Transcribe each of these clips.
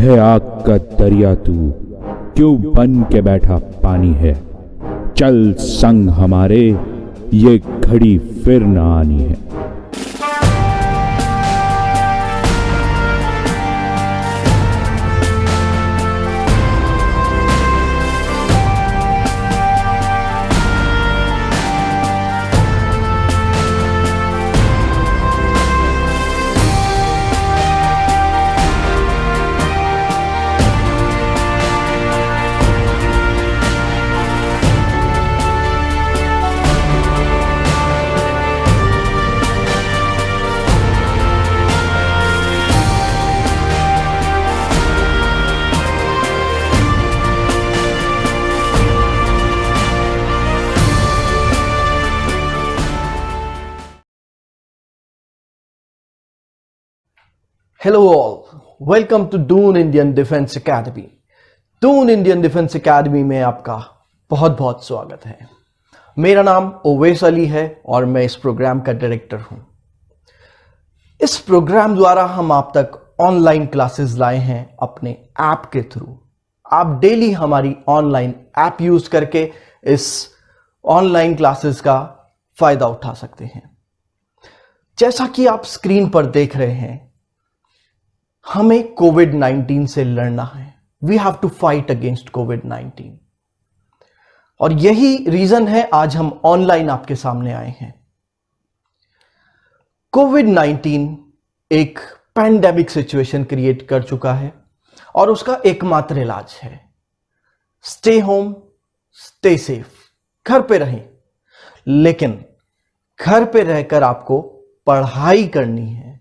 है आग का दरिया तू, क्यों बन के बैठा पानी है। चल संग हमारे, ये घड़ी फिर न आनी है। Hello all, welcome to Doon Indian Defense Academy। Doon Indian Defense Academy में आपका बहुत बहुत स्वागत है। मेरा नाम ओवैस अली है और मैं इस प्रोग्राम का डायरेक्टर हूं। इस प्रोग्राम द्वारा हम आप तक ऑनलाइन क्लासेस लाए हैं अपने ऐप के थ्रू। आप डेली हमारी ऑनलाइन ऐप यूज करके इस ऑनलाइन क्लासेस का फायदा उठा सकते हैं। जैसा कि आप स्क्रीन पर देख रहे हैं, हमें कोविड-19 से लड़ना है। We have to fight against कोविड-19 और यही रीजन है आज हम ऑनलाइन आपके सामने आए हैं। कोविड-19 एक पैंडेमिक सिचुएशन क्रिएट कर चुका है और उसका एकमात्र इलाज है स्टे होम, स्टे सेफ। घर पे रहें, लेकिन घर पे रहकर आपको पढ़ाई करनी है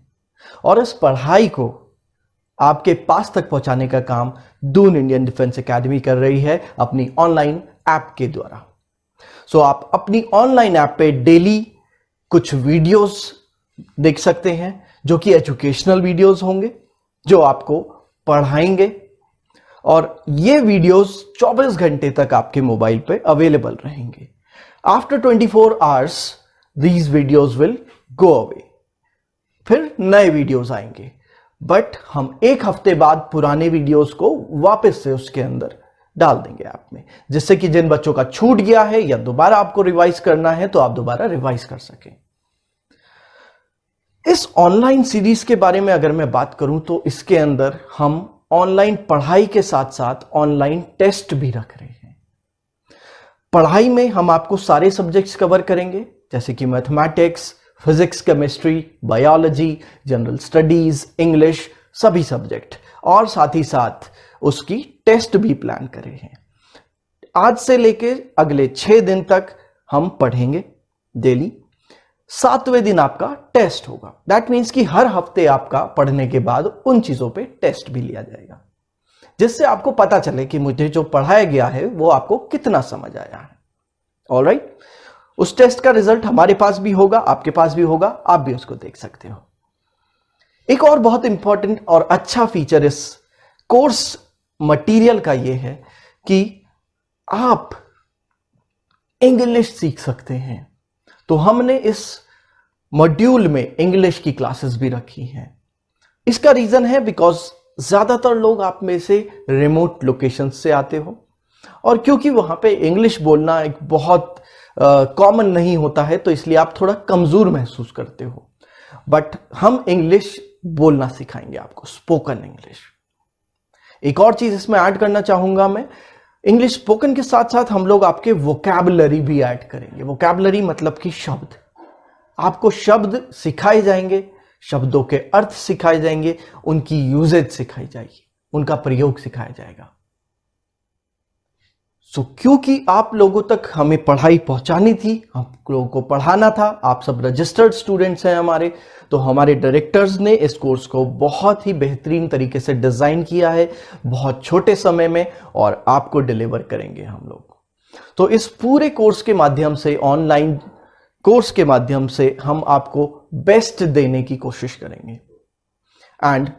और इस पढ़ाई को आपके पास तक पहुंचाने का काम दून इंडियन डिफेंस एकेडमी कर रही है अपनी ऑनलाइन ऐप के द्वारा। सो आप अपनी ऑनलाइन ऐप पे डेली कुछ वीडियोस देख सकते हैं जो कि एजुकेशनल वीडियोस होंगे, जो आपको पढ़ाएंगे और ये वीडियोस 24 घंटे तक आपके मोबाइल पे अवेलेबल रहेंगे। After 24 hours these videos will go away, फिर नए वीडियोस आएंगे, बट हम एक हफ्ते बाद पुराने वीडियोस को वापस से उसके अंदर डाल देंगे ऐप में, जिससे कि जिन बच्चों का छूट गया है या दोबारा आपको रिवाइज करना है तो आप दोबारा रिवाइज कर सकें। इस ऑनलाइन सीरीज के बारे में अगर मैं बात करूं तो इसके अंदर हम ऑनलाइन पढ़ाई के साथ साथ ऑनलाइन टेस्ट भी रख रहे हैं। पढ़ाई में हम आपको सारे सब्जेक्ट्स कवर करेंगे, जैसे कि mathematics, physics, chemistry, biology, general studies, English, सभी सब्जेक्ट, और साथ ही साथ उसकी टेस्ट भी प्लान करे हैं। आज से लेके अगले 6 दिन तक हम पढ़ेंगे डेली। 7वें दिन आपका टेस्ट होगा। दैट मीन्स कि हर हफ्ते आपका पढ़ने के बाद उन चीजों पे टेस्ट भी लिया जाएगा, जिससे आपको पता चले कि मुझे जो पढ़ाया गया है वो आपको कितना समझ आया है। ऑलराइट, उस टेस्ट का रिजल्ट हमारे पास भी होगा, आपके पास भी होगा, आप भी उसको देख सकते हो। एक और बहुत इंपॉर्टेंट और अच्छा फीचर इस कोर्स मटेरियल का यह है कि आप इंग्लिश सीख सकते हैं। तो हमने इस मॉड्यूल में इंग्लिश की क्लासेस भी रखी हैं। इसका रीजन है बिकॉज ज्यादातर लोग आप में से रिमोट लोकेशन से आते हो और क्योंकि वहां पे इंग्लिश बोलना एक बहुत कॉमन नहीं होता है, तो इसलिए आप थोड़ा कमजोर महसूस करते हो। बट हम इंग्लिश बोलना सिखाएंगे आपको, स्पोकन इंग्लिश। एक और चीज इसमें ऐड करना चाहूंगा मैं, इंग्लिश स्पोकन के साथ साथ हम लोग आपके वोकैबुलरी भी ऐड करेंगे। वोकैबुलरी मतलब कि शब्द, आपको शब्द सिखाए जाएंगे, शब्दों के अर्थ सिखाए जाएंगे, उनकी यूजेज सिखाई जाएगी, उनका प्रयोग सिखाया जाएगा। क्योंकि आप लोगों तक हमें पढ़ाई पहुंचानी थी, हम लोगों को पढ़ाना था, आप सब रजिस्टर्ड स्टूडेंट्स हैं हमारे, तो हमारे डायरेक्टर्स ने इस कोर्स को बहुत ही बेहतरीन तरीके से डिजाइन किया है, बहुत छोटे समय में, और आपको डिलीवर करेंगे हम लोग। तो इस पूरे कोर्स के माध्यम से, ऑनलाइन कोर्स के माध्यम से हम आपको बेस्ट देने की कोशिश करेंगे। एंड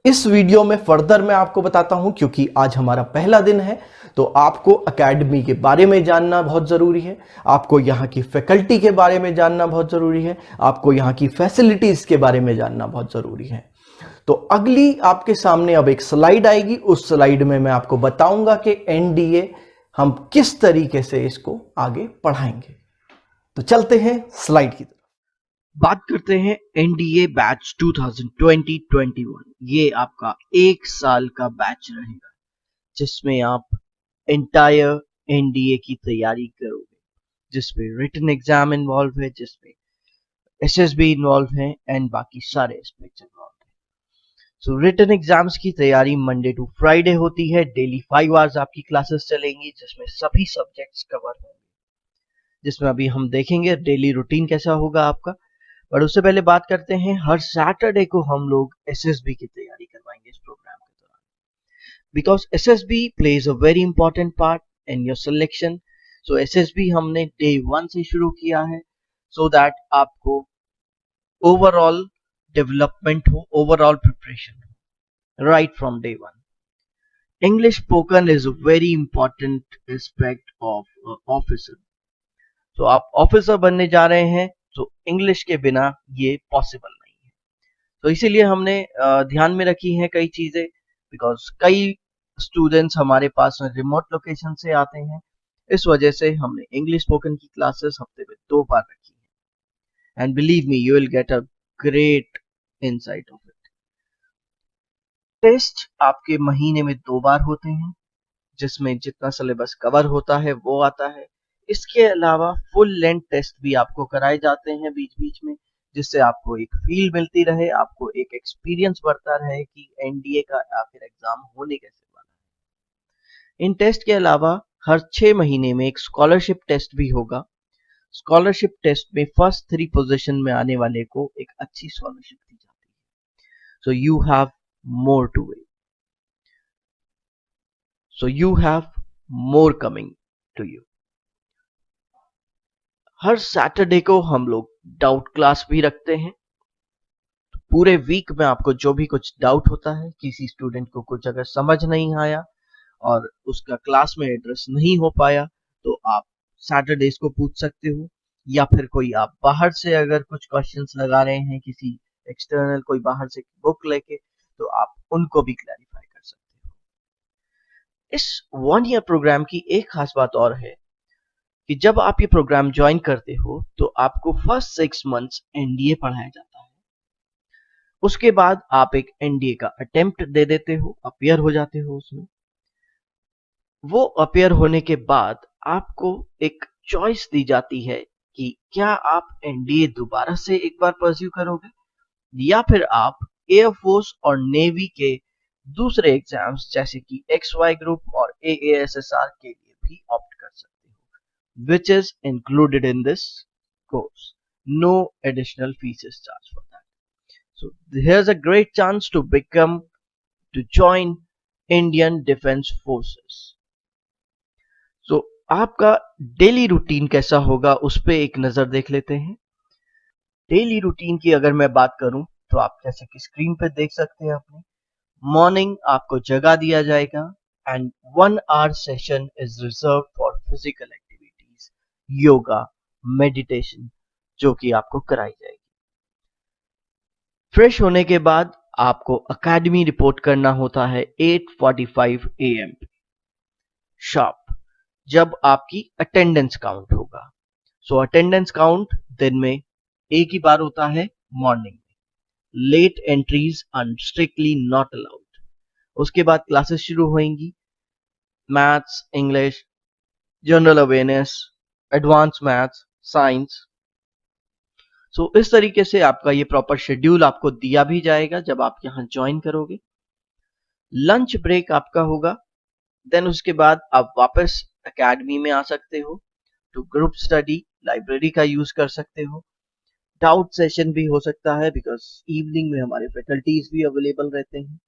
इस वीडियो में फर्दर मैं आपको बताता हूं, क्योंकि आज हमारा पहला दिन है, तो आपको एकेडमी के बारे में जानना बहुत जरूरी है, आपको यहाँ की फैकल्टी के बारे में जानना बहुत जरूरी है, आपको यहाँ की फैसिलिटीज के बारे में जानना बहुत जरूरी है। तो अगली आपके सामने अब एक स्लाइड आएगी, उस स्लाइड में मैं आपको बताऊंगा कि एनडीए हम किस तरीके से इसको आगे पढ़ाएंगे। तो चलते हैं स्लाइड की तरफ। बात करते हैं एनडीए बैच 2020-21। ये आपका 1 साल का बैच रहेगा जिसमें आप एंटायर एनडीए की तैयारी करोगे, जिसमें रिटन एग्जाम इन्वॉल्व है, जिसमें एसएसबी इन्वॉल्व है एंड बाकी सारे एस्पेक्ट्स इन्वॉल्व है। सो रिटन एग्जाम्स की तैयारी मंडे टू फ्राइडे होती है। डेली 5 आवर्स आपकी क्लासेस चलेंगी जिसमें सभी सब्जेक्ट्स कवर होंगे, जिसमें अभी हम देखेंगे डेली रूटीन कैसा होगा आपका। पर उससे पहले बात करते हैं, हर सैटरडे को हम लोग एसएसबी की तैयारी करवाएंगे इस प्रोग्राम के दौरान, because SSB plays a very important part in your selection. So SSB हमने डे 1 से शुरू किया है सो दैट आपको ओवरऑल डेवलपमेंट हो, ओवरऑल प्रिपरेशन हो right from day 1। English spoken is a very important aspect of officer. तो आप ऑफिसर बनने जा रहे हैं तो इंग्लिश के बिना ये पॉसिबल नहीं है। तो इसीलिए हमने ध्यान में रखी हैं कई चीजें, बिकॉज कई स्टूडेंट्स हमारे पास रिमोट लोकेशन से आते हैं। इस वजह से हमने इंग्लिश स्पोकन की क्लासेस हफ्ते में 2 बार रखी है and believe me you will get a great insight of it. Test आपके महीने में 2 बार होते हैं जिसमें जितना सिलेबस कवर होता है वो आता है। इसके अलावा फुल लेंथ टेस्ट भी आपको कराए जाते हैं बीच बीच में, जिससे आपको एक फील मिलती रहे, आपको एक एक्सपीरियंस बढ़ता रहे कि एनडीए का आखिर एग्जाम होने कैसे वाला है। इन टेस्ट के अलावा हर 6 महीने में एक स्कॉलरशिप टेस्ट भी होगा। स्कॉलरशिप टेस्ट में फर्स्ट 3 पोजीशन में आने वाले को एक अच्छी स्कॉलरशिप दी जाती है। So you have more to wait, so you have more coming to you। हर सैटरडे को हम लोग डाउट क्लास भी रखते हैं। तो पूरे वीक में आपको जो भी कुछ डाउट होता है, किसी स्टूडेंट को कुछ अगर समझ नहीं आया और उसका क्लास में एड्रेस नहीं हो पाया, तो आप सैटरडेज को पूछ सकते हो, या फिर कोई आप बाहर से अगर कुछ क्वेश्चंस लगा रहे हैं, किसी एक्सटर्नल कोई बाहर से बुक लेके, तो आप उनको भी क्लैरिफाई कर सकते हो। इस 1 ईयर प्रोग्राम की एक खास बात और है कि जब आप ये प्रोग्राम ज्वाइन करते हो तो आपको फर्स्ट 6 मंथ्स एनडीए पढ़ाया जाता है। उसके बाद आप एक एनडीए का अटेम्प्ट दे देते हो, अपियर हो जाते हो उसमें। वो अपियर होने के बाद आपको एक चॉइस दी जाती है कि क्या आप एनडीए दोबारा से एक बार परस्यू करोगे, या फिर आप एयरफोर्स और नेवी के दूसरे एग्जाम्स जैसे कि XY ग्रुप और AASSR के लिए भी ऑप्ट कर सकते हो, which is included in this course. No additional fees is charged for that. So here's a great chance to join Indian Defense Forces. So आपका डेली रूटीन कैसा होगा उस पे एक नजर देख लेते हैं। डेली रूटीन की अगर मैं बात करूं तो आप जैसे कि स्क्रीन पे देख सकते हैं अपने, मॉर्निंग आपको जगा दिया जाएगा and 1 hour session is reserve for physical activities, yoga, meditation, जो कि आपको कराई जाएगी। फ्रेश होने के बाद आपको एकेडमी रिपोर्ट करना होता है 8:45 AM शार्प, जब आपकी अटेंडेंस काउंट होगा। सो अटेंडेंस काउंट दिन में एक ही बार होता है, मॉर्निंग में। Late entries are strictly not allowed. उसके बाद क्लासेस शुरू होंगी, maths, English, general awareness, advance maths, science. So इस तरीके से आपका ये प्रॉपर शेड्यूल आपको दिया भी जाएगा जब आप यहां ज्वाइन करोगे। लंच ब्रेक आपका होगा, देन उसके बाद आप वापस एकेडमी में आ सकते हो टू ग्रुप स्टडी, लाइब्रेरी का यूज कर सकते हो। डाउट सेशन भी हो सकता है बिकॉज इवनिंग में हमारे फैकल्टीज भी अवेलेबल रहते हैं।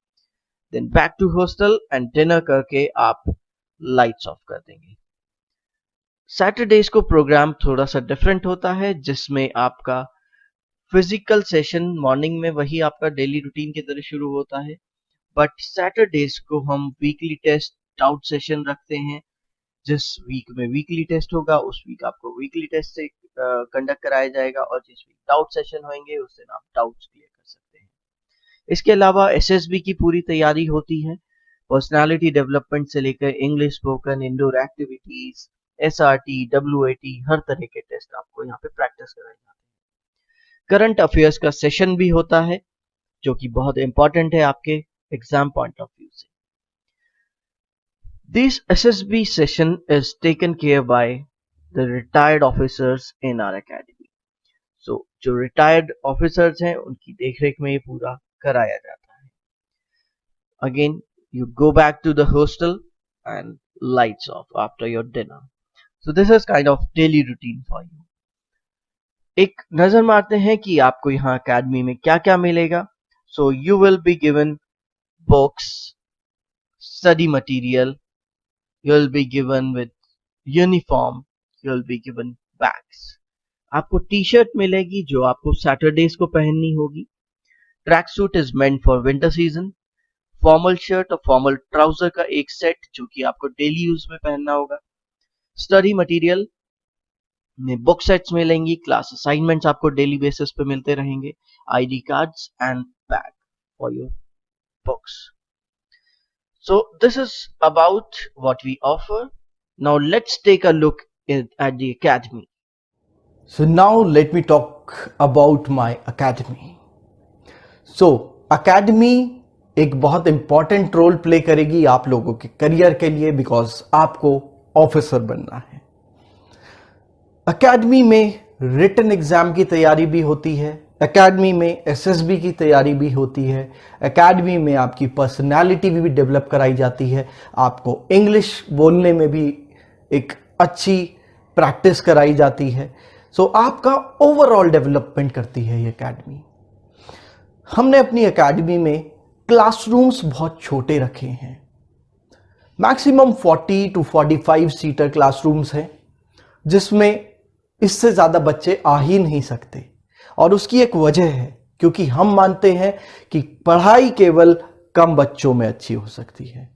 Then back to hostel and dinner करके आप लाइट्स ऑफ कर देंगे। सैटरडेज को प्रोग्राम थोड़ा सा डिफरेंट होता है, जिसमें आपका फिजिकल सेशन मॉर्निंग में वही आपका डेली रूटीन की तरह शुरू होता है, बट सैटरडेज को हम वीकली टेस्ट डाउट सेशन रखते हैं। जिस वीक में वीकली टेस्ट होगा उस वीक आपको वीकली टेस्ट से कंडक्ट कराया जाएगा, और जिस वीक डाउट सेशन होंगे उस दिन आप डाउट्स क्लियर कर सकते हैं। इसके अलावा एसएसबी की पूरी तैयारी होती है। पर्सनालिटी डेवलपमेंट से लेकर English spoken, indoor activities, SRT, WAT, हर तरह के टेस्ट आपको यहाँ पे प्रैक्टिस कराए जाते हैं। करंट अफेयर्स का सेशन भी होता है जो कि बहुत इंपॉर्टेंट है आपके एग्जाम पॉइंट ऑफ व्यू से। This SSB session is taken care by the retired officers in our academy. So जो रिटायर्ड ऑफिसर्स हैं उनकी देखरेख में ये पूरा कराया जाता है। Again you go back to the hostel and lights off after your dinner. So this is kind of daily routine for you. एक नजर मारते हैं कि आपको यहाँ अकेडमी में क्या क्या मिलेगा। So you will be given books, study material, you will be given with uniform, you will be given bags. आपको टी शर्ट मिलेगी जो आपको सैटरडेज को पहननी होगी। Track suit is meant for winter season. Formal shirt और formal trouser का एक सेट जो कि आपको डेली यूज में पहनना होगा। स्टडी मटेरियल में बुक सेट्स मिलेंगी, क्लास असाइनमेंट्स आपको डेली बेसिस पे मिलते रहेंगे, ID cards and bag for your books. So this is about what we offer. Now let's take a look at the academy. So now let me talk about my academy. So academy एक बहुत important role play करेगी आप लोगों के career के लिए, because आपको officer बनना है। एकेडमी में रिटन एग्जाम की तैयारी भी होती है, एकेडमी में एसएसबी की तैयारी भी होती है, एकेडमी में आपकी पर्सनालिटी भी डेवलप कराई जाती है, आपको इंग्लिश बोलने में भी एक अच्छी प्रैक्टिस कराई जाती है। सो आपका ओवरऑल डेवलपमेंट करती है ये एकेडमी। हमने अपनी एकेडमी में क्लासरूम्स बहुत छोटे रखे हैं, मैक्सिमम 40 to 45 सीटर क्लासरूम्स हैं, जिसमें इससे ज़्यादा बच्चे आ ही नहीं सकते। और उसकी एक वजह है, क्योंकि हम मानते हैं कि पढ़ाई केवल कम बच्चों में अच्छी हो सकती है,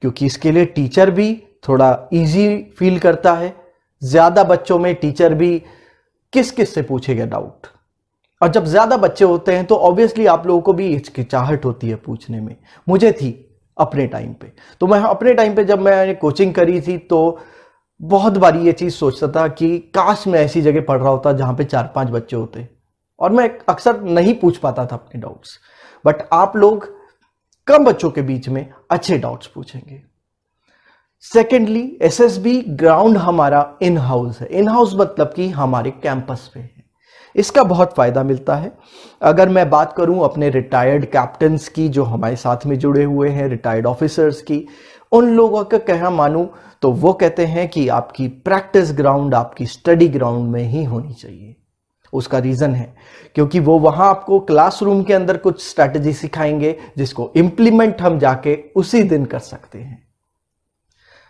क्योंकि इसके लिए टीचर भी थोड़ा इजी फील करता है। ज़्यादा बच्चों में टीचर भी किस किस से पूछेगा डाउट, और जब ज़्यादा बच्चे होते हैं तो ऑब्वियसली आप लोगों को भी हिचकिचाहट होती है पूछने में। मुझे थी अपने टाइम पे, तो मैं अपने टाइम पे जब मैंने कोचिंग करी थी तो बहुत बारी ये चीज़ सोचता था कि काश मैं ऐसी जगह पढ़ रहा होता जहाँ पे 4-5 बच्चे होते, और मैं अक्सर नहीं पूछ पाता था अपने डाउट्स। बट आप लोग कम बच्चों के बीच में अच्छे डाउट्स पूछेंगे। सेकेंडली, एसएसबी ग्राउंड हमारा इन हाउस है। इन हाउस मतलब कि हमारे कैंपस पे है, इसका बहुत फ़ायदा मिलता है। अगर मैं बात करूं अपने रिटायर्ड कैप्टन्स की जो हमारे साथ में जुड़े हुए हैं, रिटायर्ड ऑफिसर्स की, उन लोगों का कहना मानूं तो वो कहते हैं कि आपकी प्रैक्टिस ग्राउंड आपकी स्टडी ग्राउंड में ही होनी चाहिए। उसका रीज़न है क्योंकि वो वहाँ आपको क्लासरूम के अंदर कुछ स्ट्रैटेजी सिखाएंगे जिसको इम्प्लीमेंट हम जाके उसी दिन कर सकते हैं।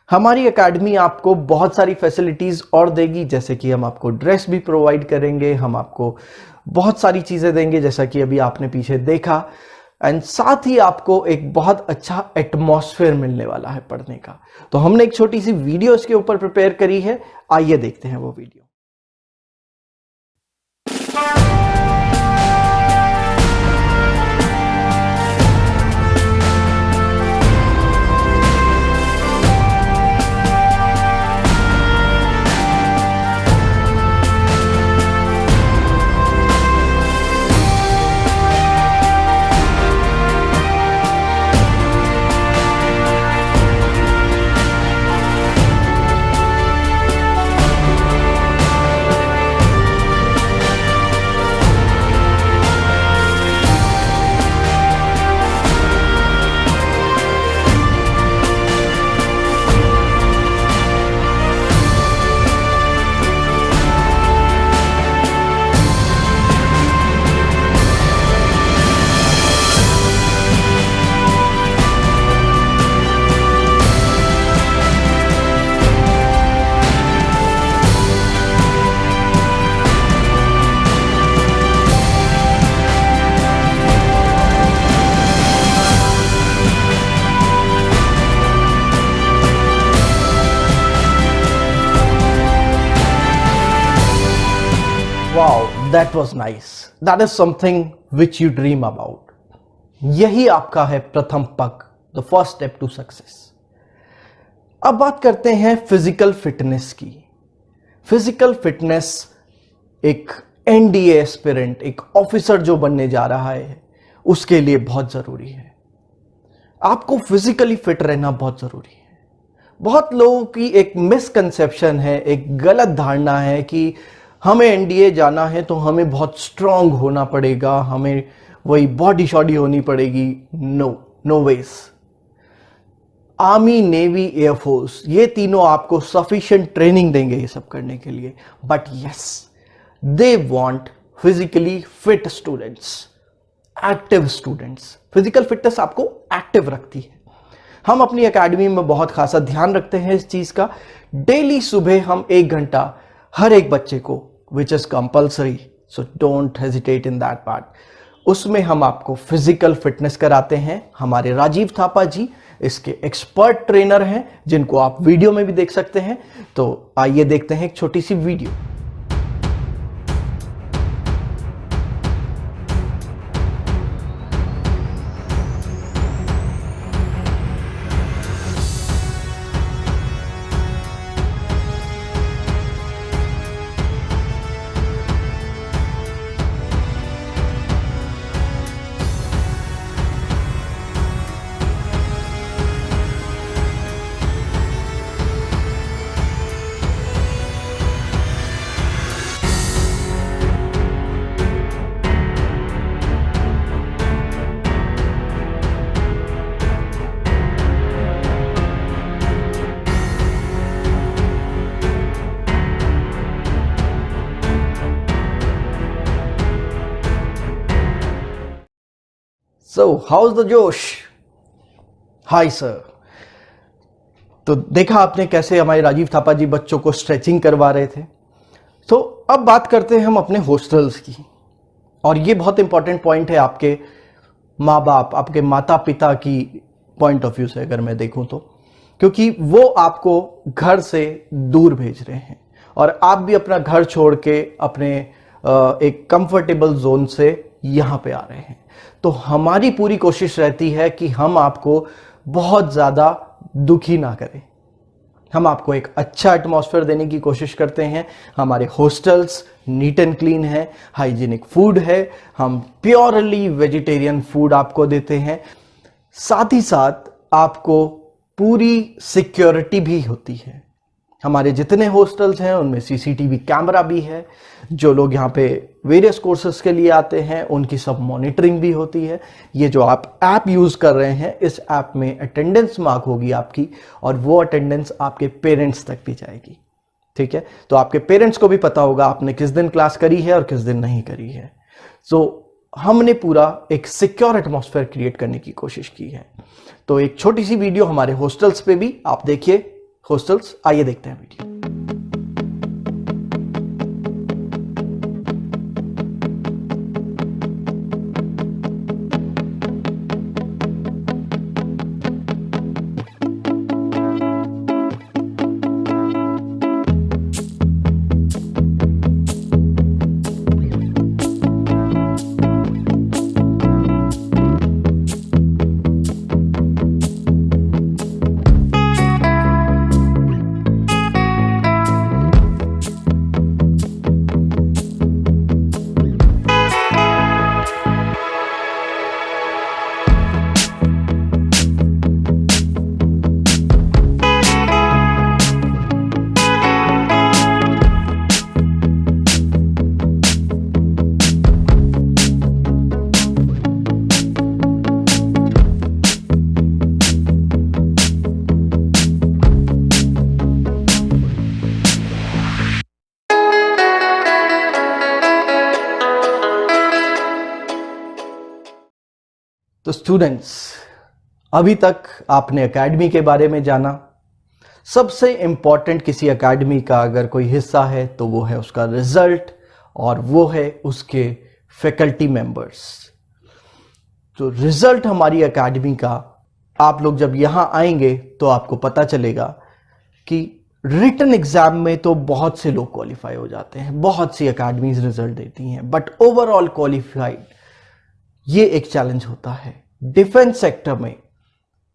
हमारी एकेडमी आपको बहुत सारी फैसिलिटीज़ और देगी, जैसे कि हम आपको ड्रेस भी प्रोवाइड करेंगे, हम आपको बहुत सारी चीज़ें देंगे जैसा कि अभी आपने पीछे देखा, एंड साथ ही आपको एक बहुत अच्छा एटमॉस्फेयर मिलने वाला है पढ़ने का। तो हमने एक छोटी सी वीडियो इसके ऊपर प्रिपेयर करी है, आइए देखते हैं वो video. Wow, that was nice. That is something which you dream about. यही आपका है प्रथम पग, the first step to success. अब बात करते हैं फिजिकल फिटनेस की। फिजिकल फिटनेस एक एनडीए एस्पिरेंट, एक ऑफिसर जो बनने जा रहा है, उसके लिए बहुत जरूरी है। आपको फिजिकली फिट रहना बहुत जरूरी है। बहुत लोगों की एक मिसकंसेप्शन है, एक गलत धारणा है कि हमें एनडीए जाना है तो हमें बहुत स्ट्रांग होना पड़ेगा, हमें वही बॉडी शॉडी होनी पड़ेगी। No ways. Army, navy, air force, ये तीनों आपको सफिशिएंट ट्रेनिंग देंगे ये सब करने के लिए, but yes, they want physically fit students, active students. Physical fitness आपको एक्टिव रखती है। हम अपनी एकेडमी में बहुत खासा ध्यान रखते हैं इस चीज का। डेली सुबह हम 1 घंटा हर एक बच्चे को, which is compulsory, so don't hesitate in that part, उसमें हम आपको फिजिकल फिटनेस कराते हैं। हमारे राजीव थापा जी इसके एक्सपर्ट ट्रेनर हैं, जिनको आप वीडियो में भी देख सकते हैं। तो आइए देखते हैं एक छोटी सी वीडियो। So, how's the जोश? Hi sir. तो देखा आपने कैसे हमारे राजीव थापा जी बच्चों को स्ट्रेचिंग करवा रहे थे। तो अब बात करते हैं हम अपने हॉस्टल्स की, और ये बहुत इंपॉर्टेंट पॉइंट है आपके माँ बाप, आपके माता पिता की पॉइंट ऑफ व्यू से अगर मैं देखूं तो, क्योंकि वो आपको घर से दूर भेज रहे हैं और आप भी अपना घर छोड़ के अपने एक कंफर्टेबल जोन से यहां पे आ रहे हैं। तो हमारी पूरी कोशिश रहती है कि हम आपको बहुत ज्यादा दुखी ना करें। हम आपको एक अच्छा एटमॉस्फेयर देने की कोशिश करते हैं। हमारे हॉस्टल्स नीट एंड क्लीन है, हाइजीनिक फूड है, हम प्योरली वेजिटेरियन फूड आपको देते हैं। साथ ही साथ आपको पूरी सिक्योरिटी भी होती है। हमारे जितने हॉस्टल्स हैं उनमें सीसीटीवी कैमरा भी है। जो लोग यहाँ पे वेरियस कोर्सेज के लिए आते हैं उनकी सब मॉनिटरिंग भी होती है। ये जो आप ऐप यूज कर रहे हैं, इस ऐप में अटेंडेंस मार्क होगी आपकी, और वो अटेंडेंस आपके पेरेंट्स तक भी जाएगी। ठीक है, तो आपके पेरेंट्स को भी पता होगा आपने किस दिन क्लास करी है और किस दिन नहीं करी है। सो हमने पूरा एक सिक्योर एटमॉस्फेयर क्रिएट करने की कोशिश की है। तो एक छोटी सी वीडियो हमारे हॉस्टल्स पे भी आप देखिए। हॉस्टल्स, आइए देखते हैं वीडियो। तो स्टूडेंट्स, अभी तक आपने एकेडमी के बारे में जाना। सबसे इंपॉर्टेंट किसी एकेडमी का अगर कोई हिस्सा है तो वो है उसका रिजल्ट, और वो है उसके फैकल्टी मेंबर्स। तो रिजल्ट हमारी एकेडमी का, आप लोग जब यहां आएंगे तो आपको पता चलेगा कि रिटन एग्जाम में तो बहुत से लोग क्वालिफाई हो जाते हैं, बहुत सी एकेडमीज रिजल्ट देती हैं, बट ओवरऑल क्वालिफाइड ये एक चैलेंज होता है। डिफेंस सेक्टर में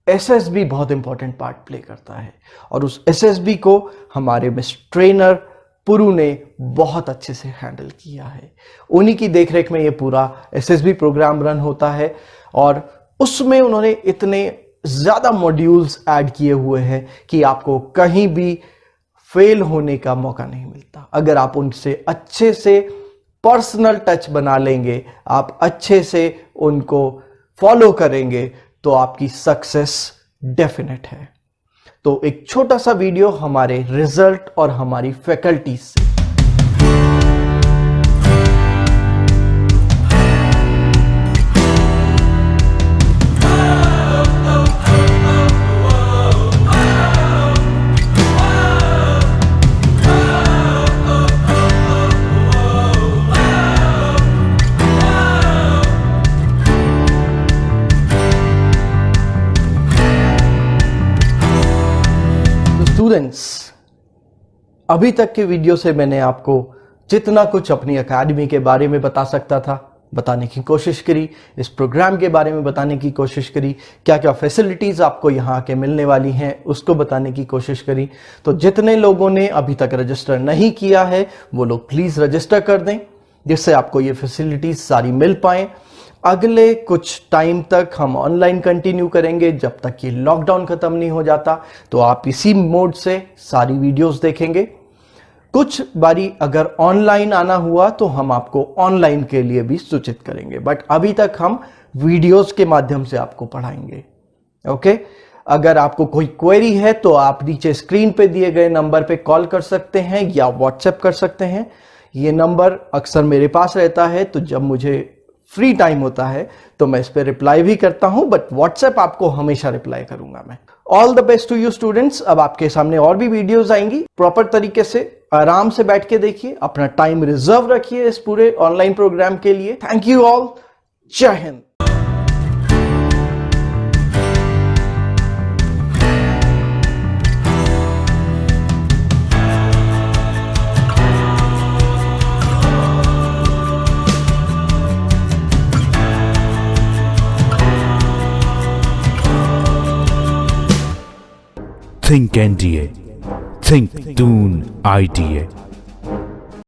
एसएसबी बहुत इंपॉर्टेंट पार्ट प्ले करता है और उस एसएसबी को हमारे मिस ट्रेनर पुरु ने बहुत अच्छे से हैंडल किया है। उन्हीं की देखरेख में ये पूरा एसएसबी प्रोग्राम रन होता है और उसमें उन्होंने इतने ज़्यादा मॉड्यूल्स ऐड किए हुए हैं कि आपको कहीं भी फेल होने का मौका नहीं मिलता। अगर आप उनसे अच्छे से पर्सनल टच बना लेंगे, आप अच्छे से उनको फॉलो करेंगे तो आपकी सक्सेस डेफिनेट है। तो एक छोटा सा वीडियो हमारे रिजल्ट और हमारी फैकल्टी से। स्टूडेंट्स, अभी तक के वीडियो से मैंने आपको जितना कुछ अपनी एकेडमी के बारे में बता सकता था बताने की कोशिश करी, इस प्रोग्राम के बारे में बताने की कोशिश करी, क्या क्या फैसिलिटीज़ आपको यहाँ आके मिलने वाली हैं उसको बताने की कोशिश करी। तो जितने लोगों ने अभी तक रजिस्टर नहीं किया है वो लोग प्लीज़ रजिस्टर कर दें जिससे आपको ये फैसिलिटीज़ सारी मिल पाएँ। अगले कुछ टाइम तक हम ऑनलाइन कंटिन्यू करेंगे जब तक कि लॉकडाउन खत्म नहीं हो जाता, तो आप इसी मोड से सारी वीडियोस देखेंगे। कुछ बारी अगर ऑनलाइन आना हुआ तो हम आपको ऑनलाइन के लिए भी सूचित करेंगे, बट अभी तक हम वीडियोस के माध्यम से आपको पढ़ाएंगे। ओके, अगर आपको कोई क्वेरी है तो आप नीचे स्क्रीन पे दिए गए नंबर पे कॉल कर सकते हैं या व्हाट्सएप कर सकते हैं। ये नंबर अक्सर मेरे पास रहता है, तो जब मुझे फ्री टाइम होता है तो मैं इस पर रिप्लाई भी करता हूं, बट व्हाट्सएप आपको हमेशा रिप्लाई करूंगा मैं। All the best to you students. अब आपके सामने और भी वीडियोस आएंगी, प्रॉपर तरीके से आराम से बैठ के देखिए, अपना टाइम रिजर्व रखिए इस पूरे ऑनलाइन प्रोग्राम के लिए। थैंक यू ऑल, जय Hind. Think NDA. Think Doon IDA.